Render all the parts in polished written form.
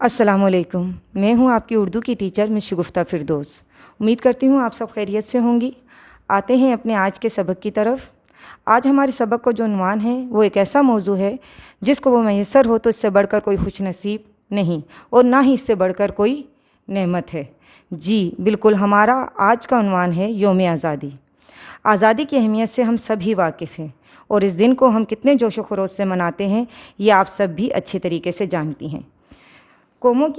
अस्सलामुअलैकुम। मैं हूं आपकी उर्दू की टीचर मिस शगुफ्ता फिरदौस। उम्मीद करती हूं आप सब खैरियत से होंगी। आते हैं अपने आज के सबक की तरफ। आज हमारे सबक का जो उन्वान है वो एक ऐसा मौजू है जिसको वो मैसर हो तो इससे बढ़कर कोई खुशनसीब नहीं और ना ही इससे बढ़कर कोई नेमत है। जी बिल्कुल, हमारा आज का उन्वान है यौम आज़ादी। आज़ादी की अहमियत से हम सभी वाकिफ़ हैं और इस दिन को हम कितने जोश व खरोश से मनाते हैं ये आप सब भी अच्छे तरीके से जानती हैं। कौमों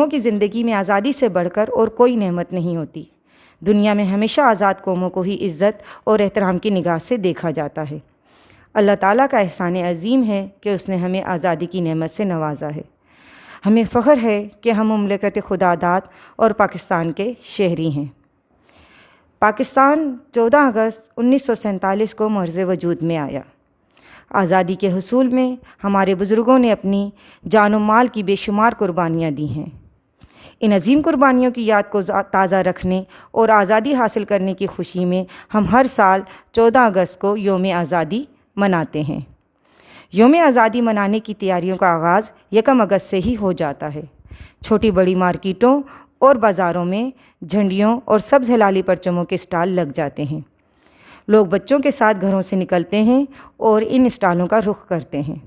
की ज़िंदगी में आज़ादी से बढ़कर और कोई नेमत नहीं होती। दुनिया में हमेशा आज़ाद कौमों को ही इज़्ज़त और एहतराम की निगाह से देखा जाता है। अल्लाह ताला का एहसान अज़ीम है कि उसने हमें आज़ादी की नेमत से नवाजा है। हमें फ़ख्र है कि हम मुमलिकत खुदादाद और पाकिस्तान के शहरी हैं। पाकिस्तान 14 अगस्त 1947 को मर्ज़ वजूद में आया। आज़ादी के हुसूल में हमारे बुज़ुर्गों ने अपनी जान व माल की बेशुमार कुर्बानियाँ दी हैं। इन अजीम कुर्बानियों की याद को ताज़ा रखने और आज़ादी हासिल करने की खुशी में हम हर साल 14 अगस्त को यौम आज़ादी मनाते हैं। यौम आज़ादी मनाने की तैयारियों का आगाज़ 1 अगस्त से ही हो जाता है। छोटी बड़ी मार्केटों और बाज़ारों में झंडियों और सब्ज़ हिलाली परचमों के स्टॉल लग जाते हैं। लोग बच्चों के साथ घरों से निकलते हैं और इन स्टॉलों का रुख करते हैं।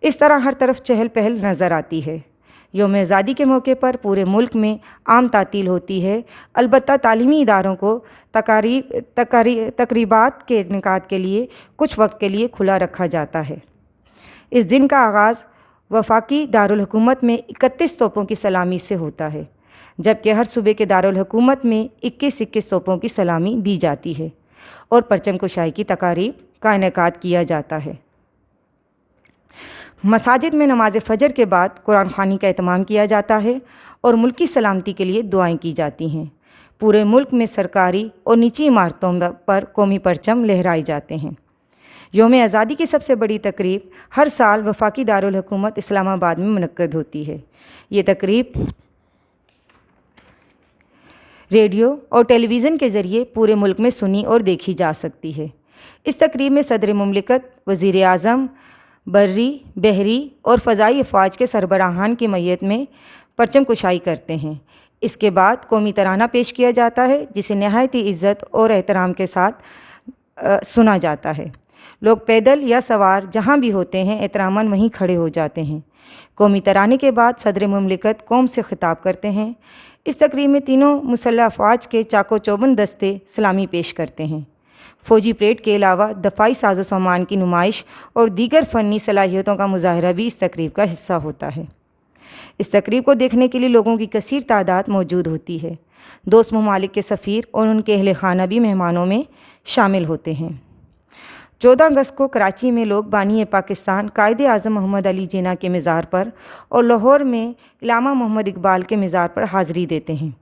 इस तरह हर तरफ चहल पहल नज़र आती है। यौम आज़ादी के मौके पर पूरे मुल्क में आम तातील होती है। अलबत्ता तालीमी इदारों को तकरीबात के इनेकाद के लिए कुछ वक्त के लिए खुला रखा जाता है। इस दिन का आगाज़ वफाकी दारुल हुकूमत में 31 तोपों की सलामी से होता है, जबकि हर सूबे के दारुल हुकूमत में 21-21 तोपों की सलामी दी जाती है और परचम कुशाई की तकारीब का इनेकाद किया जाता है। मसाजिद में नमाज फ़जर के बाद कुरान ख़वानी का एहतमाम किया जाता है और मुल्क की सलामती के लिए दुआएं की जाती हैं। पूरे मुल्क में सरकारी और निजी इमारतों पर कौमी परचम लहराए जाते हैं। यौम आज़ादी की सबसे बड़ी तकरीब हर साल वफाकी दारुल हुकूमत इस्लामाबाद में मुनक्कद होती है। ये तकरीब रेडियो और टेलीविज़न के ज़रिए पूरे मुल्क में सुनी और देखी जा सकती है। इस तकरीब में सदर मुमलिकत, वज़ीर आज़म, बर्री, बहरी और फ़ज़ाई अफ़वाज के सरबराहान की मैयत में परचम कुशाई करते हैं। इसके बाद कौमी तराना पेश किया जाता है, जिसे नहायत इज़्ज़त और एहतराम के साथ सुना जाता है। लोग पैदल या सवार जहाँ भी होते हैं एहतरामन वहीं खड़े हो जाते हैं। कौमी तराने के बाद सदर मुमलिकत कौम से खिताब करते हैं। इस तकरीब में तीनों मुसल्लह अफ़वाज के चाको चौबंद दस्ते सलामी पेश करते हैं। फ़ौजी परेड के अलावा दफ़ाई साजो सामान की नुमाइश और दीगर फ़नी सलाहियतों का मुज़ाहरा भी इस तकरीब का हिस्सा होता है। इस तकरीब को देखने के लिए लोगों की कसीर तादाद मौजूद होती है। दोस्त ममालिक के सफ़ीर और उनके अहले खाना भी मेहमानों में शामिल होते हैं। 14 अगस्त को कराची में लोग बानी पाकिस्तान कायदे आज़म मोहम्मद अली जिन्ना के मज़ार पर और लाहौर में इलामा मोहम्मद इकबाल के मज़ार पर हाज़िरी देते हैं,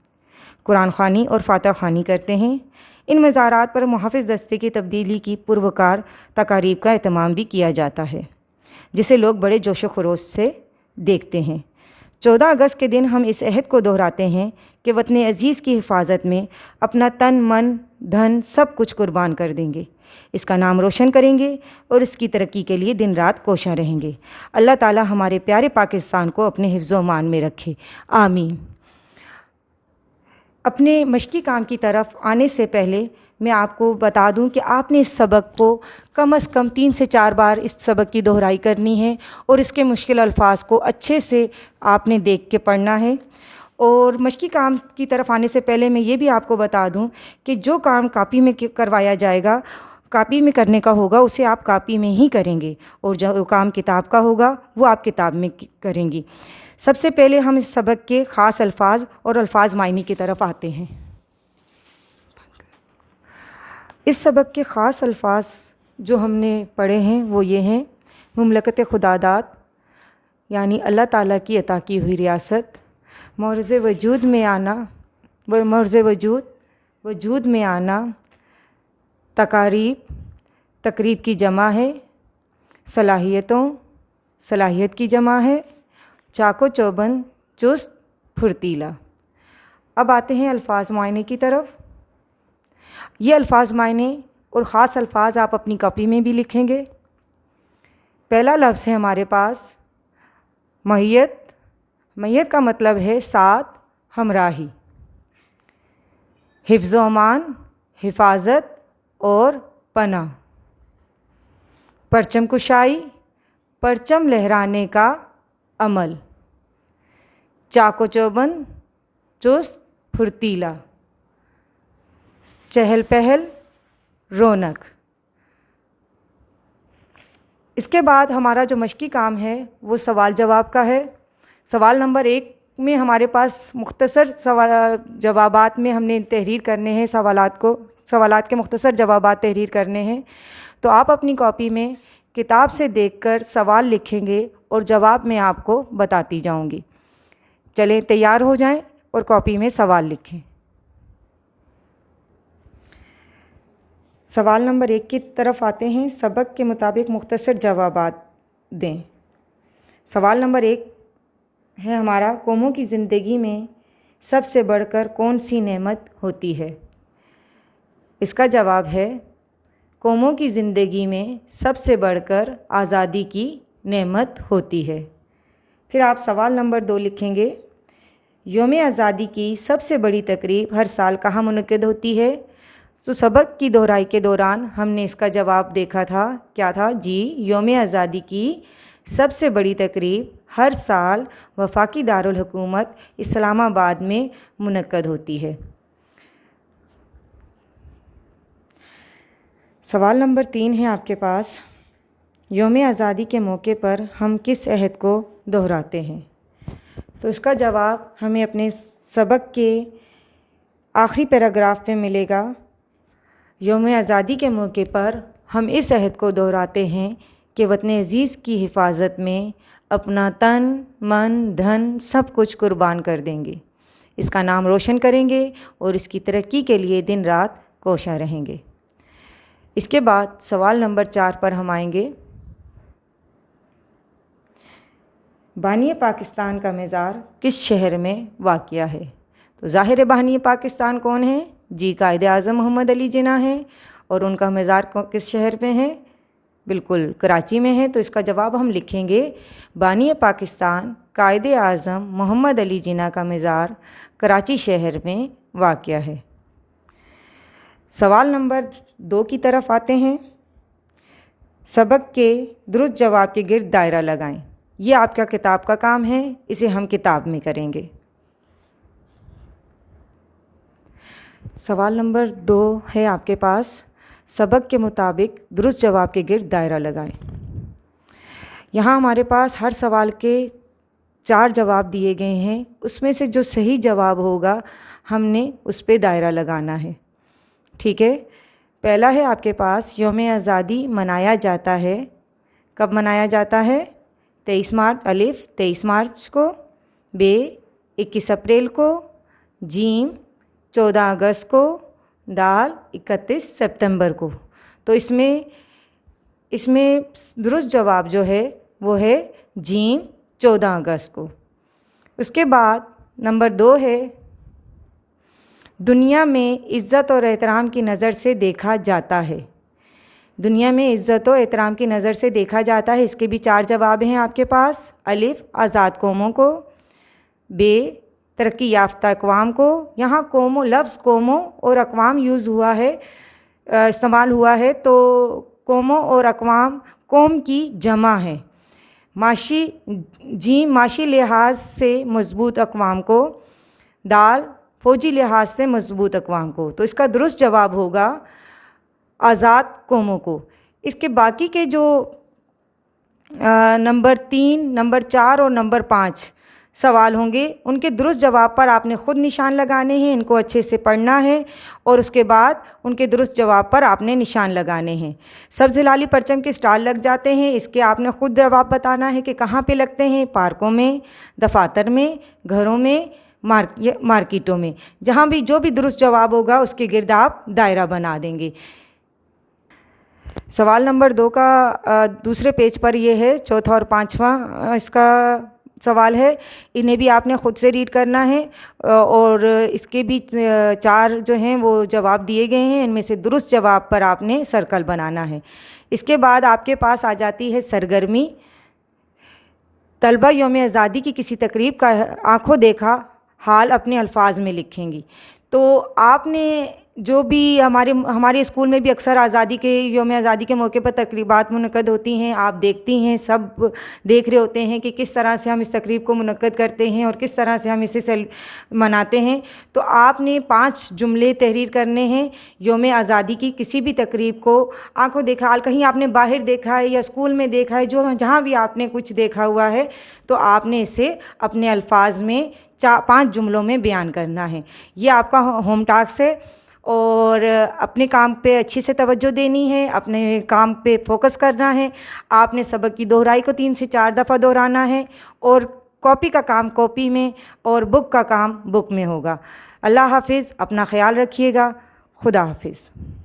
कुरान ख़वानी और फातह ख़वानी करते हैं। इन मज़ारात पर मुहाफ़िज़ दस्ते की तब्दीली की पुरवकार तकारीब का एहतमाम भी किया जाता है, जिसे लोग बड़े जोश व खरोश से देखते हैं। 14 अगस्त के दिन हम इस अहद को दोहराते हैं कि वतन अज़ीज़ की हिफाजत में अपना तन, मन, धन सब कुछ कुर्बान कर देंगे, इसका नाम रोशन करेंगे और इसकी तरक्की के लिए दिन रात कोशिश रहेंगे। अल्लाह ताला हमारे प्यारे पाकिस्तान को अपने हिफ्ज़ व मान में रखे, आमीन। अपने मशक़ी काम की तरफ आने से पहले मैं आपको बता दूं कि आपने इस सबक को कम से कम 3 से 4 बार इस सबक की दोहराई करनी है और इसके मुश्किल अल्फाज को अच्छे से आपने देख के पढ़ना है। और मशक़ी काम की तरफ आने से पहले मैं ये भी आपको बता दूं कि जो काम कापी में करवाया जाएगा, कापी में करने का होगा, उसे आप कापी में ही करेंगे और जो काम किताब का होगा वो आप किताब में करेंगी। सबसे पहले हम इस सबक के ख़ास अल्फाज और अल्फाज मायने की तरफ आते हैं। इस सबक के ख़ास अल्फाज जो हमने पढ़े हैं वो ये हैं: मुमलकत खुदादाद यानी अल्लाह ताला की अता की हुई रियासत, मौरज़ वजूद में आना, मौरज़ वजूद में आना, तकारीब, तकरीब की जमा है, सलाहियत की जमा है, चाको चौबंद, चुस्त, फुर्तीला। अब आते हैं अल्फाज मायने की तरफ। ये अल्फाज मायने और ख़ास अल्फाज आप अपनी कॉपी में भी लिखेंगे। पहला लफ्ज़ है हमारे पास महियत मैयत का मतलब है साथ, हमराही। हिफ्ज़ व अमान, हिफाजत और पनाह। परचम कुशाई, परचम लहराने का अमल। चाको चौबंद, चुस्त फुर्तीला। चहल पहल, रौनक। इसके बाद हमारा जो मश्की काम है वो सवाल जवाब का है। सवाल नंबर 1 में हमारे पास मुख्तसर सवाल जवाबात में हमने तहरीर करने हैं, सवालात के मुख्तसर जवाबात तहरीर करने हैं। तो आप अपनी कॉपी में किताब से देखकर सवाल लिखेंगे और जवाब मैं आपको बताती जाऊंगी। चलें तैयार हो जाएं और कॉपी में सवाल लिखें। सवाल नंबर 1 की तरफ आते हैं। सबक के मुताबिक मुख्तसर जवाबात दें। सवाल नंबर 1 है हमारा, कौमों की ज़िंदगी में सबसे बढ़कर कौन सी नेमत होती है? इसका जवाब है, कौमों की ज़िंदगी में सबसे बढ़कर आज़ादी की नेमत होती है। फिर आप सवाल नंबर 2 लिखेंगे, यौम आज़ादी की सबसे बड़ी तकरीब हर साल कहाँ मुनक़िद होती है? तो सबक की दोहराई के दौरान हमने इसका जवाब देखा था, क्या था जी, यौम आज़ादी की सबसे बड़ी तकरीब हर साल वफाकी दारुल हुकूमत इस्लामाबाद में मुनक़्क़द होती है। सवाल नंबर 3 है आपके पास, यौम आज़ादी के मौके पर हम किस अहद को दोहराते हैं? तो इसका जवाब हमें अपने सबक के आखिरी पैराग्राफ में मिलेगा। यौम आज़ादी के मौके पर हम इस अहद को दोहराते हैं कि वतन अज़ीज़ की हिफाजत में अपना तन, मन, धन सब कुछ कुर्बान कर देंगे, इसका नाम रोशन करेंगे और इसकी तरक्की के लिए दिन रात कोशा रहेंगे। इसके बाद सवाल नंबर 4 पर हम आएंगे। बानी पाकिस्तान का मज़ार किस शहर में वाक़या है? तो ज़ाहिर बानी पाकिस्तान कौन है? जी, कायदे आज़म मोहम्मद अली जिन्ना है। और उनका मज़ार किस शहर में है? बिल्कुल कराची में है। तो इसका जवाब हम लिखेंगे, बानी पाकिस्तान कायदे आज़म मोहम्मद अली जिन्ना का मज़ार कराची शहर में वाक़या है। सवाल नंबर 2 की तरफ आते हैं। सबक के दुरुस्त जवाब के गिर्द दायरा लगाएं। ये आपका किताब का काम है, इसे हम किताब में करेंगे। सवाल नंबर 2 है आपके पास, सबक के मुताबिक दुरुस्त जवाब के गिर्द दायरा लगाएं। यहाँ हमारे पास हर सवाल के 4 जवाब दिए गए हैं, उसमें से जो सही जवाब होगा हमने उस पर दायरा लगाना है। ठीक है, पहला है आपके पास, यौम आज़ादी मनाया जाता है, कब मनाया जाता है? 23 मार्च, अलिफ 23 मार्च को, बे 21 अप्रैल को, जीम 14 अगस्त को, दाल 31 सितंबर को। तो इसमें दुरुस्त जवाब जो है वो है जीम 14 अगस्त को। उसके बाद नंबर 2 है, दुनिया में इज़्ज़त और एहतराम की नज़र से देखा जाता है। दुनिया में इज़्ज़त और एहतराम की नज़र से देखा जाता है, इसके भी 4 जवाब हैं आपके पास। अलिफ आज़ाद कौमों को, बे तरक्की याफ्ता अक़वाम को। यहाँ कौमों, लफ्ज़ कौमों और अक़वाम यूज़ हुआ है, इस्तेमाल हुआ है, तो कौमों और अक़वाम कौम की जमा है। माशी लिहाज से मज़बूत अक़वाम को, दाल फ़ौजी लिहाज से मज़बूत अक़वाम को। तो इसका दुरुस्त जवाब होगा आज़ाद कौमों को। इसके बाकी के जो नंबर 3, नंबर 4 और नंबर 5 सवाल होंगे, उनके दुरुस्त जवाब पर आपने ख़ुद निशान लगाने हैं, इनको अच्छे से पढ़ना है और उसके बाद उनके दुरुस्त जवाब पर आपने निशान लगाने हैं। सब्ज़ हिलाली परचम के स्टार लग जाते हैं, इसके आपने ख़ुद जवाब बताना है कि कहाँ पे लगते हैं। पार्कों में, दफातर में, घरों में, मार्केटों में, जहाँ भी जो भी दुरुस्त जवाब होगा उसके गिर्द आप दायरा बना देंगे। सवाल नंबर 2 का दूसरे पेज पर ये है, चौथा और 5वां इसका सवाल है, इन्हें भी आपने ख़ुद से रीड करना है और इसके भी 4 जो हैं वो जवाब दिए गए हैं, इनमें से दुरुस्त जवाब पर आपने सर्कल बनाना है। इसके बाद आपके पास आ जाती है सरगर्मी। तलबा यौम आज़ादी की किसी तकरीब का आंखों देखा हाल अपने अल्फाज में लिखेंगी। तो आपने जो भी हमारे स्कूल में भी अक्सर आज़ादी के यौम आज़ादी के मौके पर तकरीबात मुनक़्क़द होती हैं, आप देखती हैं, सब देख रहे होते हैं कि किस तरह से हम इस तकरीब को मुनक़्क़द करते हैं और किस तरह से हम इसे मनाते हैं। तो आपने 5 जुमले तहरीर करने हैं यौम आज़ादी की किसी भी तकरीब को आंखों देखा हाल, कहीं आपने बाहर देखा है या स्कूल में देखा है, जो जहाँ भी आपने कुछ देखा हुआ है, तो आपने इसे अपने अल्फाज में 5 जुमलों में बयान करना है। ये आपका होम टास्क है और अपने काम पे अच्छी से तवज्जो देनी है, अपने काम पे फोकस करना है। आपने सबक की दोहराई को 3 से 4 दफ़ा दोहराना है और कॉपी का काम कॉपी में और बुक का काम बुक में होगा। अल्लाह हाफिज़, अपना ख्याल रखिएगा। खुदा हाफिज़।